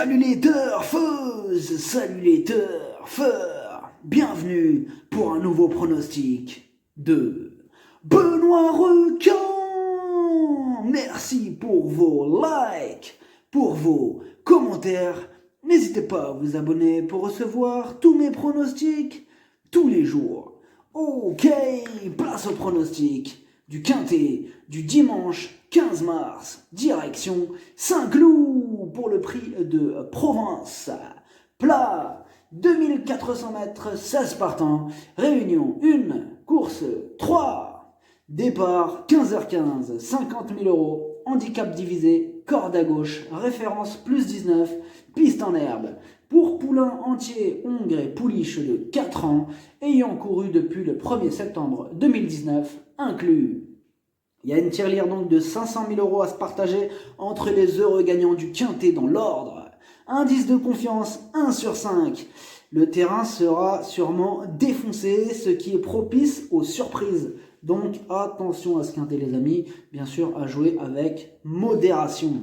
Salut les turfeuses, salut les turfeurs, bienvenue pour un nouveau pronostic de Benoît Requin. Merci pour vos likes, pour vos commentaires. N'hésitez pas à vous abonner pour recevoir tous mes pronostics tous les jours. Ok, place au pronostic du quintet du dimanche 15 mars, direction Saint-Cloud pour le prix de Provence. Plat, 2400 mètres, 16 partants, réunion 1, course 3, départ 15h15, 50 000 euros, handicap divisé, corde à gauche, référence plus 19, piste en herbe. Pour poulain entier, hongre et pouliche de 4 ans, ayant couru depuis le 1er septembre 2019, inclus. Il y a une tirelire donc de 500 000 euros à se partager entre les heureux gagnants du quintet dans l'ordre. Indice de confiance 1 sur 5. Le terrain sera sûrement défoncé, ce qui est propice aux surprises. Donc attention à ce quintet les amis, bien sûr à jouer avec modération.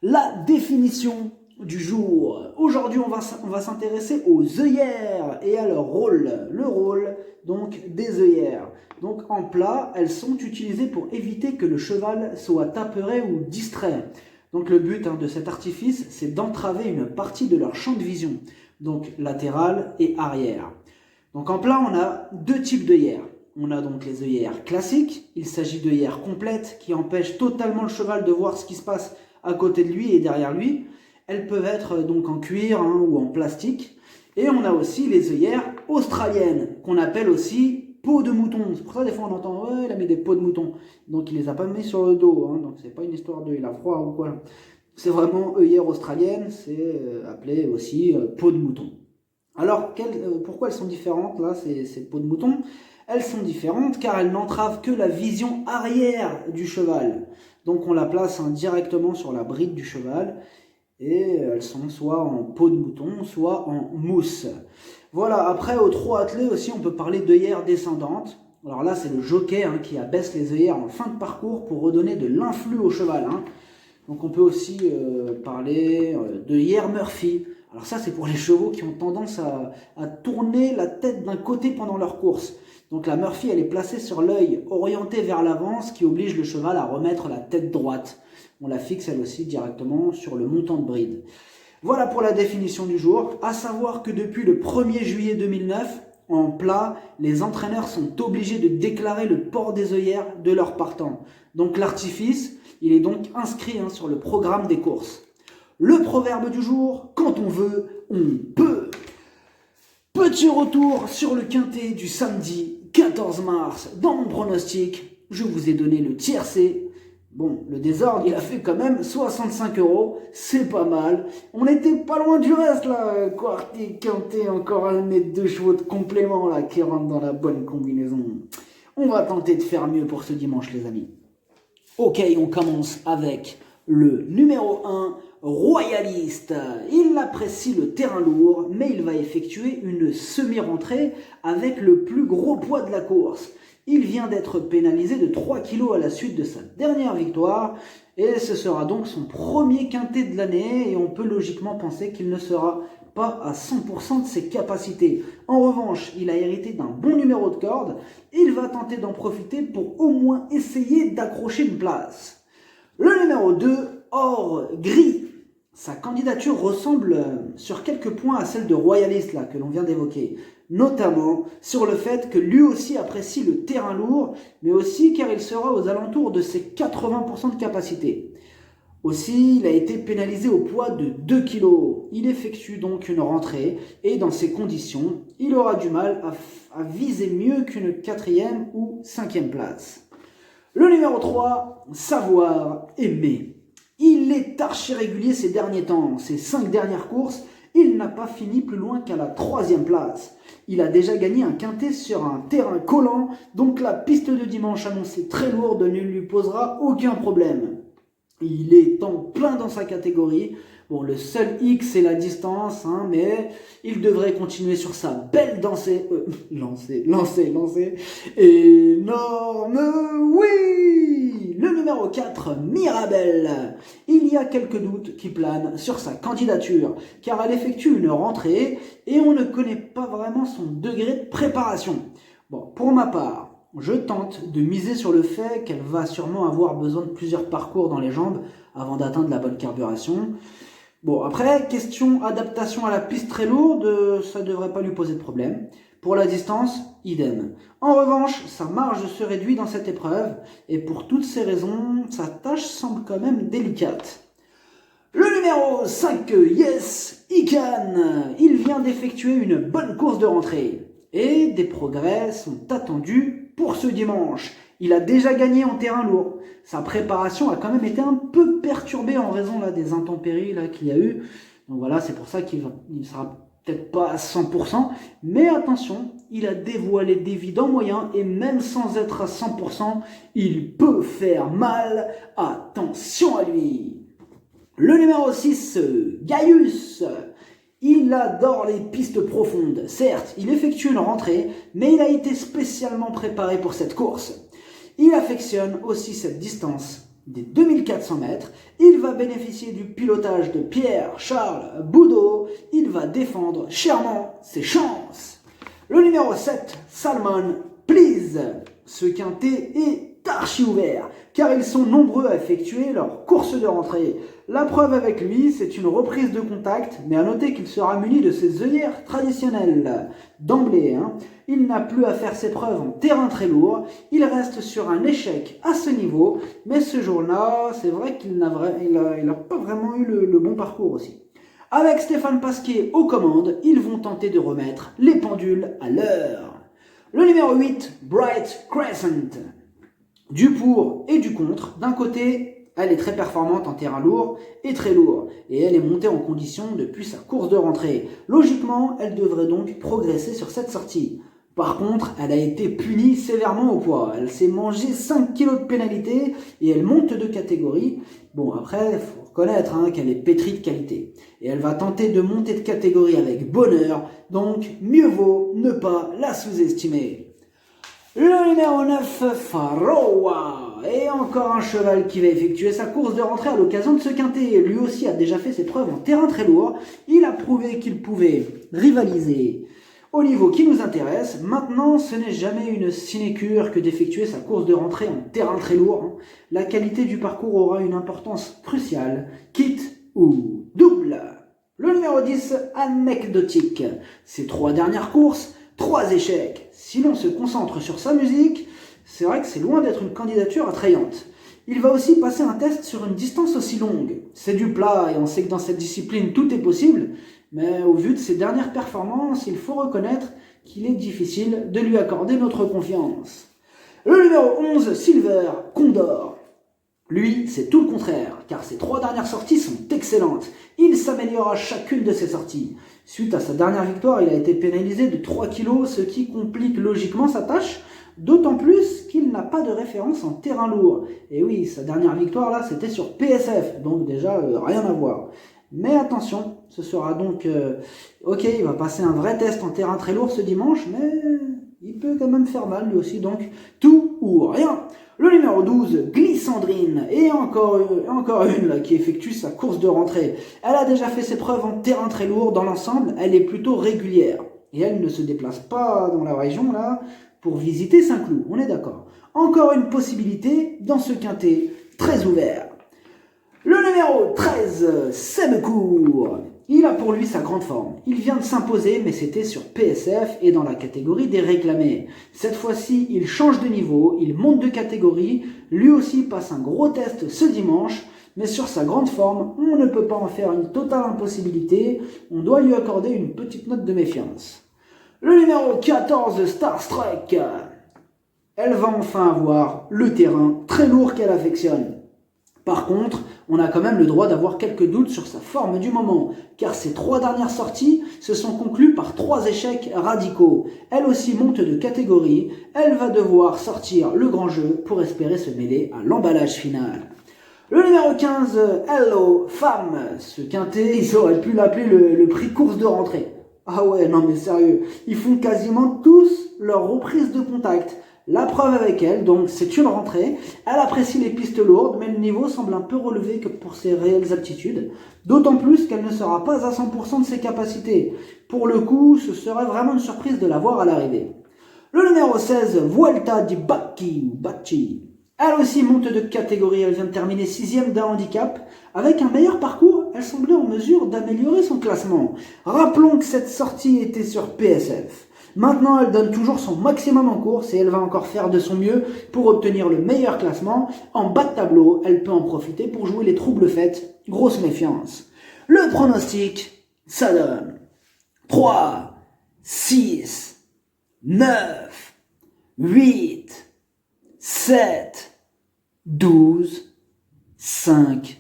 La définition du jour. Aujourd'hui, on va s'intéresser aux œillères et à leur rôle. Le rôle donc des œillères. Donc en plat, elles sont utilisées pour éviter que le cheval soit apeuré ou distrait. Donc le but de cet artifice, c'est d'entraver une partie de leur champ de vision, donc latéral et arrière. Donc en plat, on a deux types d'œillères. On a donc les œillères classiques. Il s'agit d'œillères complètes qui empêchent totalement le cheval de voir ce qui se passe à côté de lui et derrière lui. Elles peuvent être donc en cuir ou en plastique. Et on a aussi les œillères australiennes, qu'on appelle aussi peau de mouton. C'est pour ça des fois on entend « ouais, il a mis des peaux de mouton ». Donc il les a pas mis sur le dos, donc c'est pas une histoire de « il a froid » ou quoi. C'est vraiment œillères australiennes, c'est appelé aussi peau de mouton. Alors pourquoi elles sont différentes là, ces peaux de mouton? Elles sont différentes car elles n'entravent que la vision arrière du cheval. Donc on la place directement sur la bride du cheval. Et elles sont soit en peau de mouton, soit en mousse. Voilà, après au trot attelé aussi, on peut parler d'œillères descendantes. Alors là, c'est le jockey qui abaisse les œillères en fin de parcours pour redonner de l'influx au cheval. Donc on peut aussi parler d'œillères Murphy. Alors ça, c'est pour les chevaux qui ont tendance à tourner la tête d'un côté pendant leur course. Donc la Murphy, elle est placée sur l'œil orienté vers l'avant, ce qui oblige le cheval à remettre la tête droite. On la fixe elle aussi directement sur le montant de bride. Voilà pour la définition du jour. À savoir que depuis le 1er juillet 2009, en plat, les entraîneurs sont obligés de déclarer le port des œillères de leurs partants. Donc l'artifice, il est donc inscrit sur le programme des courses. Le proverbe du jour, quand on veut, on peut. Petit retour sur le quintet du samedi 14 mars. Dans mon pronostic, je vous ai donné le tiercé. Bon, le désordre, il a fait quand même 65 €, c'est pas mal. On n'était pas loin du reste, là. Quartier, quintet, encore un mètre de chevaux de complément, là, qui rentre dans la bonne combinaison. On va tenter de faire mieux pour ce dimanche, les amis. Ok, on commence avec le numéro 1, Royaliste. Il apprécie le terrain lourd, mais il va effectuer une semi-rentrée avec le plus gros poids de la course. Il vient d'être pénalisé de 3 kg à la suite de sa dernière victoire et ce sera donc son premier quintet de l'année et on peut logiquement penser qu'il ne sera pas à 100% de ses capacités. En revanche, il a hérité d'un bon numéro de corde, il va tenter d'en profiter pour au moins essayer d'accrocher une place. Le numéro 2, Or Gris. Sa candidature ressemble sur quelques points à celle de Royaliste là, que l'on vient d'évoquer, notamment sur le fait que lui aussi apprécie le terrain lourd, mais aussi car il sera aux alentours de ses 80% de capacité. Aussi, il a été pénalisé au poids de 2 kg. Il effectue donc une rentrée et dans ces conditions, il aura du mal à viser mieux qu'une 4e ou 5e place. Le numéro 3, Savoir Aimer. Il est archi régulier ces derniers temps. Ces 5 dernières courses, il n'a pas fini plus loin qu'à la 3e place. Il a déjà gagné un quintet sur un terrain collant, donc la piste de dimanche annoncée très lourde ne lui posera aucun problème. Il est en plein dans sa catégorie. Bon, le seul X, c'est la distance, mais il devrait continuer sur sa belle lancée. Énorme, oui. Le numéro numéro 4, Mirabelle. Il y a quelques doutes qui planent sur sa candidature, car elle effectue une rentrée et on ne connaît pas vraiment son degré de préparation. Bon, pour ma part, je tente de miser sur le fait qu'elle va sûrement avoir besoin de plusieurs parcours dans les jambes avant d'atteindre la bonne carburation. Bon, après, question adaptation à la piste très lourde, ça ne devrait pas lui poser de problème. Pour la distance, idem. En revanche, sa marge se réduit dans cette épreuve, et pour toutes ces raisons, sa tâche semble quand même délicate. Le numéro 5, Yes, Ikan. Il vient d'effectuer une bonne course de rentrée, et des progrès sont attendus pour ce dimanche. Il a déjà gagné en terrain lourd. Sa préparation a quand même été un peu perturbée en raison des intempéries qu'il y a eu. Donc voilà, c'est pour ça qu'il ne sera peut-être pas à 100%. Mais attention, il a dévoilé des évidents moyens et même sans être à 100%, il peut faire mal. Attention à lui. Le numéro 6, Gaius. Il adore les pistes profondes. Certes, il effectue une rentrée, mais il a été spécialement préparé pour cette course. Il affectionne aussi cette distance des 2400 mètres. Il va bénéficier du pilotage de Pierre-Charles Boudot. Il va défendre chèrement ses chances. Le numéro 7, Salmon Please. Ce quintet est archi ouvert, car ils sont nombreux à effectuer leur course de rentrée. La preuve avec lui, c'est une reprise de contact, mais à noter qu'il sera muni de ses œillères traditionnelles. D'emblée, il n'a plus à faire ses preuves en terrain très lourd, il reste sur un échec à ce niveau, mais ce jour-là, c'est vrai qu'il n'a pas vraiment eu le bon parcours aussi. Avec Stéphane Pasquier aux commandes, ils vont tenter de remettre les pendules à l'heure. Le numéro 8, Bright Crescent. Du pour et du contre. D'un côté, elle est très performante en terrain lourd et très lourd, et elle est montée en condition depuis sa course de rentrée. Logiquement, elle devrait donc progresser sur cette sortie. Par contre, elle a été punie sévèrement au poids. Elle s'est mangé 5 kg de pénalité et elle monte de catégorie. Bon, après, il faut reconnaître qu'elle est pétrie de qualité. Et elle va tenter de monter de catégorie avec bonheur, donc mieux vaut ne pas la sous-estimer. Le numéro 9, Faroa. Et encore un cheval qui va effectuer sa course de rentrée à l'occasion de ce quintet. Lui aussi a déjà fait ses preuves en terrain très lourd. Il a prouvé qu'il pouvait rivaliser au niveau qui nous intéresse. Maintenant, ce n'est jamais une sinécure que d'effectuer sa course de rentrée en terrain très lourd. La qualité du parcours aura une importance cruciale, quitte ou double. Le numéro 10, anecdotique. Ses 3 dernières courses, 3 échecs. Si l'on se concentre sur sa musique, c'est vrai que c'est loin d'être une candidature attrayante. Il va aussi passer un test sur une distance aussi longue. C'est du plat et on sait que dans cette discipline tout est possible, mais au vu de ses dernières performances, il faut reconnaître qu'il est difficile de lui accorder notre confiance. Le numéro 11, Silver Condor. Lui, c'est tout le contraire, car ses 3 dernières sorties sont excellentes. Il s'améliore à chacune de ses sorties. Suite à sa dernière victoire, il a été pénalisé de 3 kg, ce qui complique logiquement sa tâche, d'autant plus qu'il n'a pas de référence en terrain lourd. Et oui, sa dernière victoire, là, c'était sur PSF, donc déjà, rien à voir. Mais attention, ce sera donc... ok, il va passer un vrai test en terrain très lourd ce dimanche, mais il peut quand même faire mal lui aussi, donc tout ou rien. Le numéro 12, Glissandrine, et encore une là, qui effectue sa course de rentrée. Elle a déjà fait ses preuves en terrain très lourd, dans l'ensemble, elle est plutôt régulière. Et elle ne se déplace pas dans la région là pour visiter Saint-Cloud, on est d'accord. Encore une possibilité dans ce quintet très ouvert. Le numéro 13, Sebecourt. Il a pour lui sa grande forme. Il vient de s'imposer, mais c'était sur PSF et dans la catégorie des réclamés. Cette fois-ci, il change de niveau, il monte de catégorie. Lui aussi passe un gros test ce dimanche, mais sur sa grande forme, on ne peut pas en faire une totale impossibilité. On doit lui accorder une petite note de méfiance. Le numéro 14, Starstruck. Elle va enfin avoir le terrain très lourd qu'elle affectionne. Par contre, on a quand même le droit d'avoir quelques doutes sur sa forme du moment, car ses 3 dernières sorties se sont conclues par 3 échecs radicaux. Elle aussi monte de catégorie, elle va devoir sortir le grand jeu pour espérer se mêler à l'emballage final. Le numéro 15, Hello Femme. Ce quintet, ils auraient pu l'appeler le prix course de rentrée. Ah ouais, non mais sérieux, ils font quasiment tous leur reprise de contact. La preuve avec elle, donc c'est une rentrée. Elle apprécie les pistes lourdes, mais le niveau semble un peu relevé que pour ses réelles aptitudes. D'autant plus qu'elle ne sera pas à 100% de ses capacités. Pour le coup, ce serait vraiment une surprise de la voir à l'arrivée. Le numéro 16, Vuelta di Bacchi. Elle aussi monte de catégorie, elle vient de terminer 6ème d'un handicap. Avec un meilleur parcours, elle semblait en mesure d'améliorer son classement. Rappelons que cette sortie était sur PSF. Maintenant, elle donne toujours son maximum en course et elle va encore faire de son mieux pour obtenir le meilleur classement. En bas de tableau, elle peut en profiter pour jouer les troubles faites. Grosse méfiance. Le pronostic, ça donne 3, 6, 9, 8, 7, 12, 5,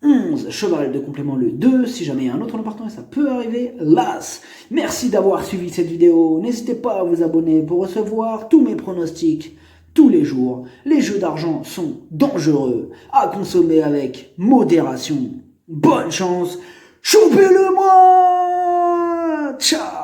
11. Cheval de complément le 2. Si jamais il y a un autre nom partant, et ça peut arriver, l'As. Merci d'avoir suivi cette vidéo. N'hésitez pas à vous abonner pour recevoir tous mes pronostics tous les jours. Les jeux d'argent sont dangereux, à consommer avec modération. Bonne chance. Chopez-le-moi. Ciao.